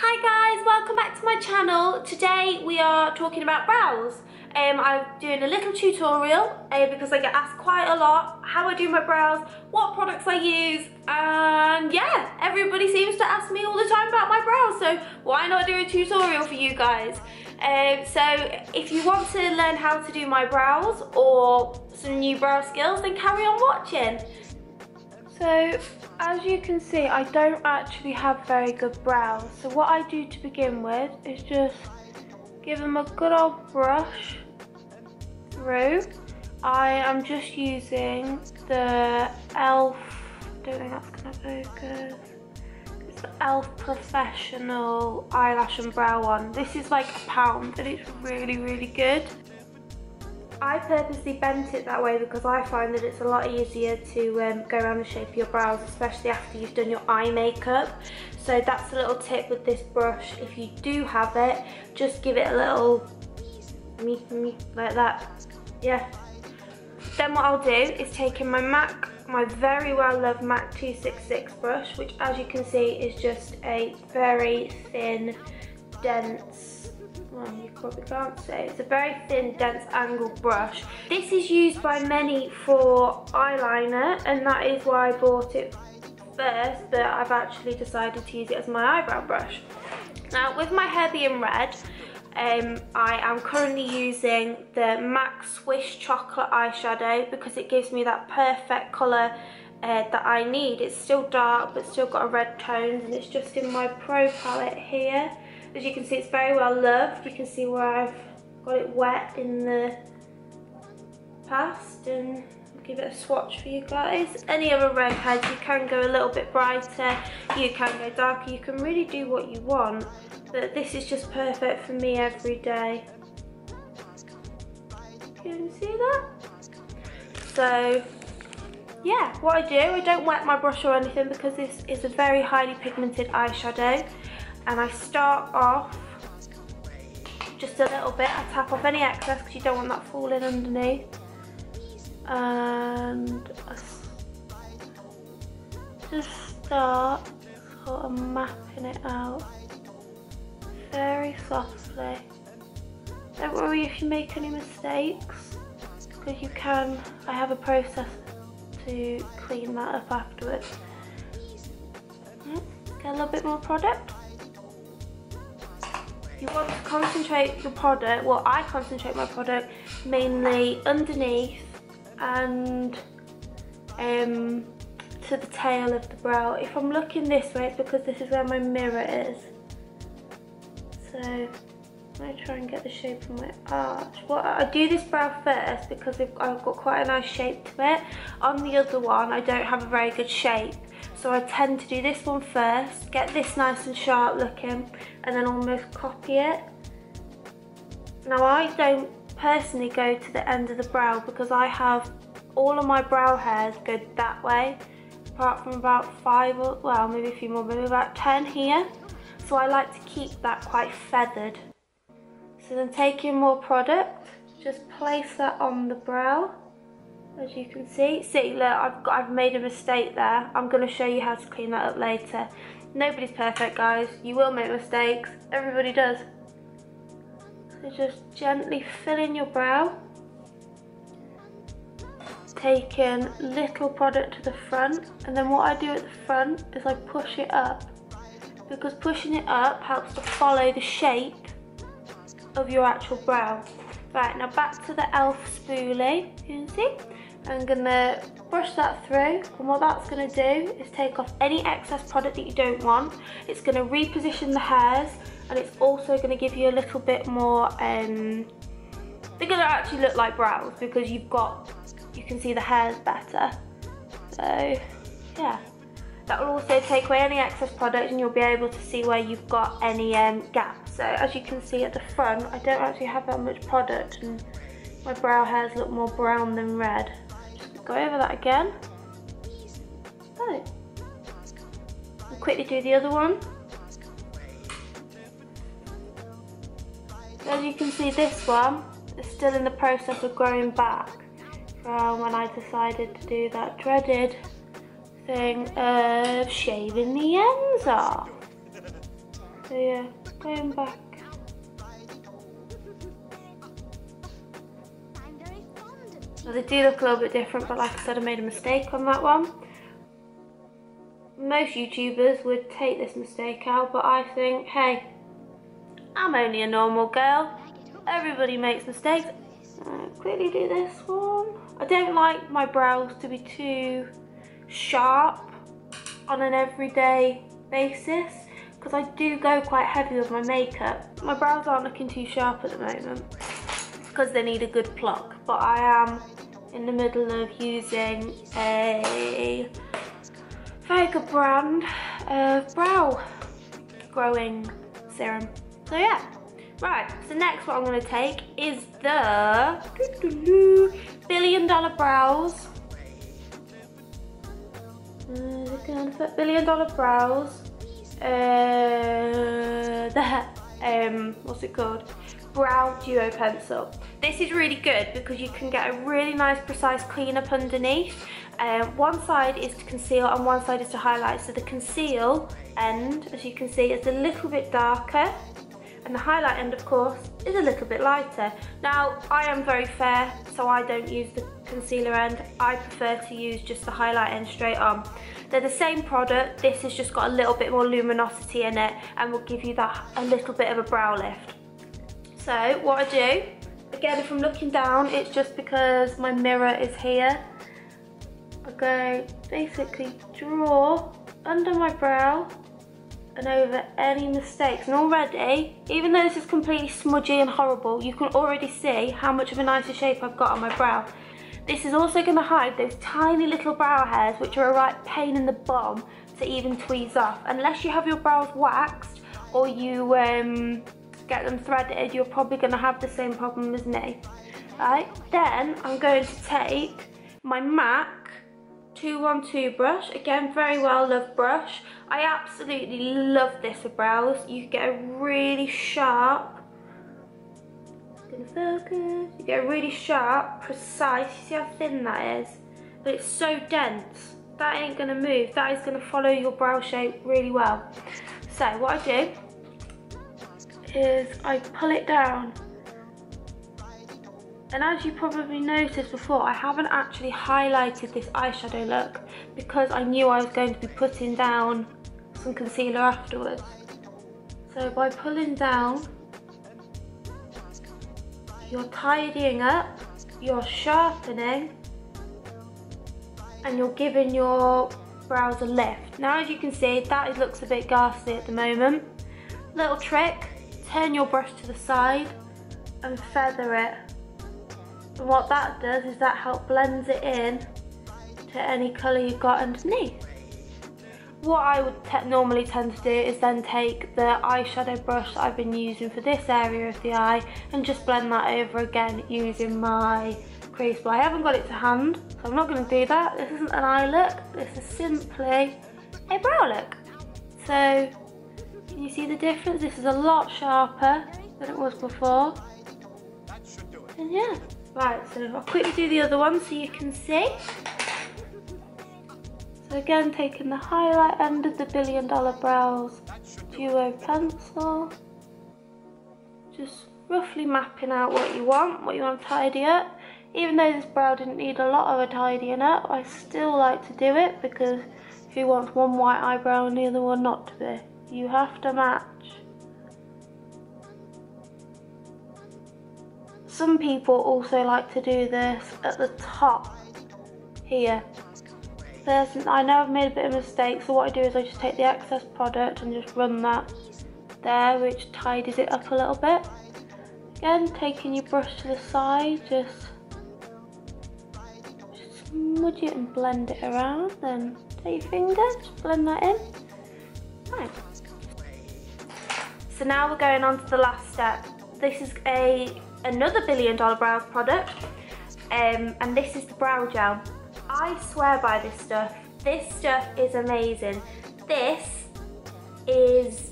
Hi guys, welcome back to my channel. Today we are talking about brows. I'm doing a little tutorial because I get asked quite a lot how I do my brows, what products I use, and yeah, everybody seems to ask me all the time about my brows, so why not do a tutorial for you guys? So if you want to learn how to do my brows or some new brow skills, then carry on watching. So, as you can see, I don't actually have very good brows. So what I do to begin with is just give them a good old brush through. I am just using the e.l.f. I don't think that's gonna focus. It's the e.l.f. Professional Eyelash and Brow one. This is like £1 and it's really, really good. I purposely bent it that way because I find that it's a lot easier to go around the shape of your brows, especially after you've done your eye makeup. So that's a little tip with this brush. If you do have it, just give it a little like that. Yeah. Then what I'll do is take in my very well loved MAC 266 brush, which as you can see is just a very thin, dense, well, you probably can't see. It's a very thin, dense angled brush. This is used by many for eyeliner, and that is why I bought it first, but I've actually decided to use it as my eyebrow brush. Now, with my hair being red, I am currently using the MAC Swish Chocolate Eyeshadow because it gives me that perfect colour that I need. It's still dark, but still got a red tone, and it's just in my Pro palette here. As you can see, it's very well loved. You can see where I've got it wet in the past, and I'll give it a swatch for you guys. Any other redheads, you can go a little bit brighter, you can go darker, you can really do what you want, but this is just perfect for me every day. You can see that? So yeah, what I don't wet my brush or anything because this is a very highly pigmented eyeshadow. And I start off just a little bit. I tap off any excess because you don't want that falling underneath. And I just start sort of mapping it out very softly. Don't worry if you make any mistakes, because you can. I have a process to clean that up afterwards. Get a little bit more product. You want to concentrate your product, well, I concentrate my product mainly underneath and to the tail of the brow. If I'm looking this way, it's because this is where my mirror is. So I'm going to try and get the shape of my arch. Well, I do this brow first because I've got quite a nice shape to it. On the other one, I don't have a very good shape. So I tend to do this one first, get this nice and sharp looking, and then almost copy it. Now I don't personally go to the end of the brow because I have all of my brow hairs go that way, apart from about 5 or, well, maybe a few more, maybe about 10 here. So I like to keep that quite feathered. So then taking more product, just place that on the brow. As you can see, look, I've made a mistake there. I'm going to show you how to clean that up later. Nobody's perfect, guys. You will make mistakes. Everybody does. So just gently fill in your brow. Taking little product to the front, and then what I do at the front is I push it up, because pushing it up helps to follow the shape of your actual brow. Right, now back to the e.l.f. spoolie, you can see. I'm gonna brush that through, and what that's gonna do is take off any excess product that you don't want. It's gonna reposition the hairs, and it's also gonna give you a little bit more, they're gonna actually look like brows because you can see the hairs better. So, yeah. That will also take away any excess product, and you'll be able to see where you've got any gaps. So as you can see at the front, I don't actually have that much product, and my brow hairs look more brown than red. Just go over that again. Oh. I'll quickly do the other one. As you can see, this one is still in the process of growing back from when I decided to do that dreaded thing of shaving the ends off. So yeah, going back. So they do look a little bit different, but like I said, I made a mistake on that one. Most YouTubers would take this mistake out, but I think, hey, I'm only a normal girl. Everybody makes mistakes. Quickly do this one. I don't like my brows to be too sharp on an everyday basis, because I do go quite heavy with my makeup. My brows aren't looking too sharp at the moment because they need a good pluck, but I am in the middle of using a very good brand of brow growing serum. So yeah, right, so next what I'm going to take is the $1 Billion Brows. $1 Billion Brows. What's it called? Brow Duo Pencil. This is really good because you can get a really nice precise cleanup underneath. One side is to conceal and one side is to highlight. So the conceal end, as you can see, is a little bit darker, and the highlight end, of course, is a little bit lighter. Now, I am very fair, so I don't use the concealer end. I prefer to use just the highlight end straight on. They're the same product. This has just got a little bit more luminosity in it and will give you that a little bit of a brow lift. So what I do, again, if I'm looking down, it's just because my mirror is here. I go basically draw under my brow and over any mistakes. And already, even though this is completely smudgy and horrible, you can already see how much of a nicer shape I've got on my brow. This is also going to hide those tiny little brow hairs, which are a right pain in the bum to even tweeze off. Unless you have your brows waxed or you get them threaded, you're probably going to have the same problem as me. Right, then I'm going to take my MAC 212 brush, again, very well loved brush. I absolutely love this for brows. You get a really sharp, gonna focus, you get a really sharp, precise, you see how thin that is? But it's so dense, that ain't gonna move, that is gonna follow your brow shape really well. So what I do is I pull it down. And as you probably noticed before, I haven't actually highlighted this eyeshadow look because I knew I was going to be putting down some concealer afterwards. So by pulling down, you're tidying up, you're sharpening, and you're giving your brows a lift. Now as you can see, that looks a bit ghastly at the moment. Little trick, turn your brush to the side and feather it. And what that does is that helps blends it in to any colour you've got underneath. What I would normally tend to do is then take the eyeshadow brush that I've been using for this area of the eye and just blend that over again using my crease. But I haven't got it to hand, so I'm not going to do that. This isn't an eye look, this is simply a brow look. So, can you see the difference? This is a lot sharper than it was before. And yeah. Right, so I'll quickly do the other one so you can see. So again, taking the highlight end of the $1 Billion Brows Duo Pencil. Just roughly mapping out what you want to tidy up. Even though this brow didn't need a lot of a tidying up, I still like to do it because who wants one white eyebrow and the other one not to be? You have to match. Some people also like to do this at the top here. I know I've made a bit of a mistake, so what I do is I just take the excess product and just run that there, which tidies it up a little bit. Again, taking your brush to the side, just smudge it and blend it around, then take your fingers, blend that in. Right. So now we're going on to the last step. This is another $1 Billion Brows product, and this is the brow gel. I swear by this stuff. This stuff is amazing. This is,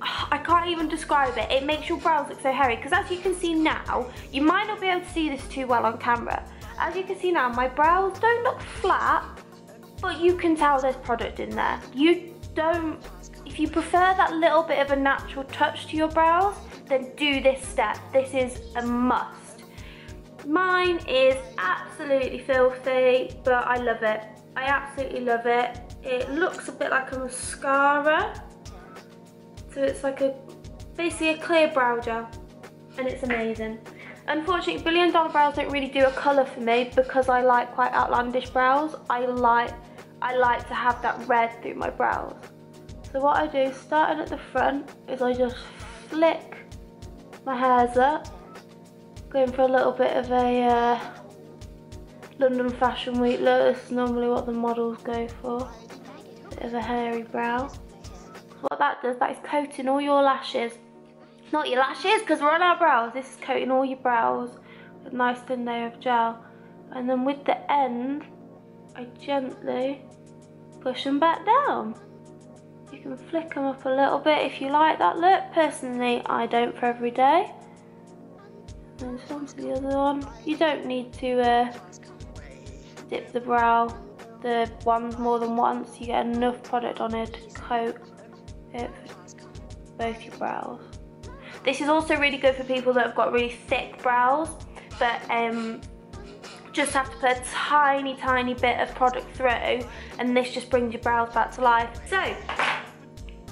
I can't even describe it. It makes your brows look so hairy, because as you can see now, you might not be able to see this too well on camera. As you can see now, my brows don't look flat, but you can tell there's product in there. You If you prefer that little bit of a natural touch to your brows, then do this step. This is a must. Mine is absolutely filthy, but I love it. I absolutely love it. It looks a bit like a mascara. So it's like basically a clear brow gel, and it's amazing. Unfortunately, $1 Billion brows don't really do a colour for me because I like quite outlandish brows. I like to have that red through my brows. So what I do, starting at the front, is I just flick my hairs up, going for a little bit of a London Fashion Week look. This is normally what the models go for. Bit of a hairy brow. What that does, that is coating all your lashes. Not your lashes, because we're on our brows. This is coating all your brows with a nice thin layer of gel. And then with the end, I gently push them back down. You can flick them up a little bit if you like that look. Personally, I don't for every day. And then on to the other one. You don't need to dip the brow, the ones more than once. You get enough product on it to coat it for both your brows. This is also really good for people that have got really thick brows, but just have to put a tiny, tiny bit of product through, and this just brings your brows back to life. So,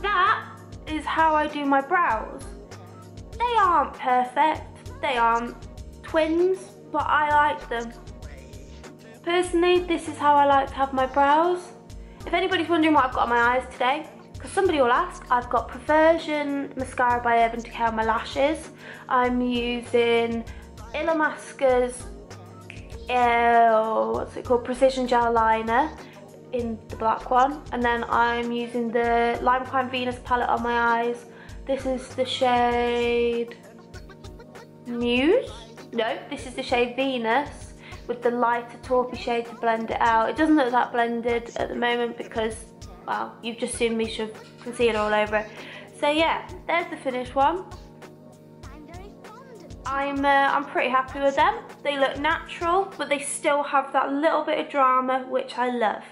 that is how I do my brows. They aren't perfect, they aren't twins, but I like them. Personally, this is how I like to have my brows. If anybody's wondering what I've got on my eyes today, because somebody will ask, I've got Perversion Mascara by Urban Decay on my lashes. I'm using Illamasqua's, what's it called, Precision Gel Liner in the black one. And then I'm using the Lime Crime Venus palette on my eyes. This is the shade Muse? No, this is the shade Venus with the lighter taupey shade to blend it out. It doesn't look that blended at the moment because, well, you've just seen me shove concealer all over it. So yeah, there's the finished one. I'm pretty happy with them. They look natural, but they still have that little bit of drama, which I love.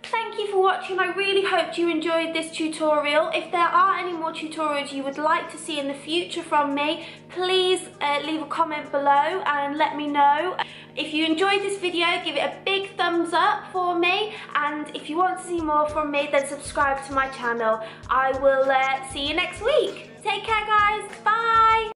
Thank you for watching. I really hope you enjoyed this tutorial. If there are any more tutorials you would like to see in the future from me, please leave a comment below and let me know. If you enjoyed this video, give it a big thumbs up for me, and if you want to see more from me, then subscribe to my channel. I will see you next week. Take care, guys. Bye.